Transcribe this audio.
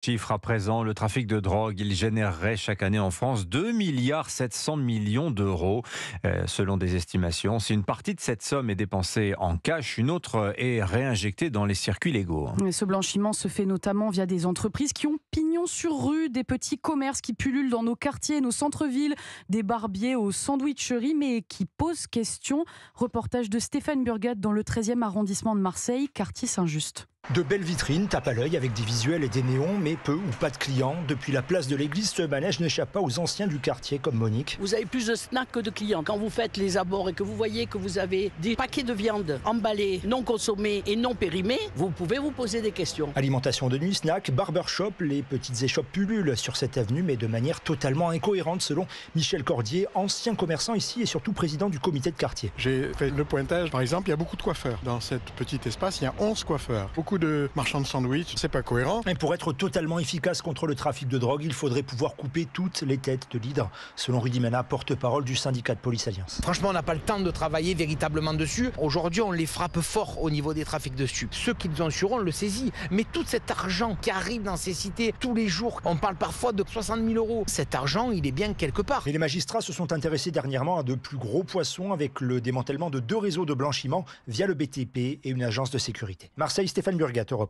Chiffre à présent, le trafic de drogue, il générerait chaque année en France 2,7 milliards d'euros, selon des estimations. Si une partie de cette somme est dépensée en cash, une autre est réinjectée dans les circuits légaux. Et ce blanchiment se fait notamment via des entreprises qui ont pignon sur rue, des petits commerces qui pullulent dans nos quartiers, nos centres-villes, des barbiers aux sandwicheries, mais qui posent question. Reportage de Stéphane Burgat dans le 13e arrondissement de Marseille, quartier Saint-Just. De belles vitrines tapent à l'œil avec des visuels et des néons, mais peu ou pas de clients. Depuis la place de l'église, ce manège n'échappe pas aux anciens du quartier comme Monique. Vous avez plus de snacks que de clients. Quand vous faites les abords et que vous voyez que vous avez des paquets de viande emballés, non consommés et non périmés, vous pouvez vous poser des questions. Alimentation de nuit, snacks, barbershop, les petites échoppes pullulent sur cette avenue, mais de manière totalement incohérente selon Michel Cordier, ancien commerçant ici et surtout président du comité de quartier. J'ai fait le pointage, par exemple, il y a beaucoup de coiffeurs. Dans cet petit espace, il y a 11 coiffeurs. Beaucoup de marchands de sandwich, c'est pas cohérent. Et pour être totalement efficace contre le trafic de drogue, il faudrait pouvoir couper toutes les têtes de l'hydre, selon Rudy Mena, porte-parole du syndicat de police Alliance. Franchement, on n'a pas le temps de travailler véritablement dessus. Aujourd'hui, on les frappe fort au niveau des trafics de stupes. Ceux qui ont sur, on le saisit. Mais tout cet argent qui arrive dans ces cités tous les jours, on parle parfois de 60 000 euros. Cet argent, il est bien quelque part. Et les magistrats se sont intéressés dernièrement à de plus gros poissons avec le démantèlement de 2 réseaux de blanchiment via le BTP et une agence de sécurité. Marseille, Stéphane Burgat, Europe 1.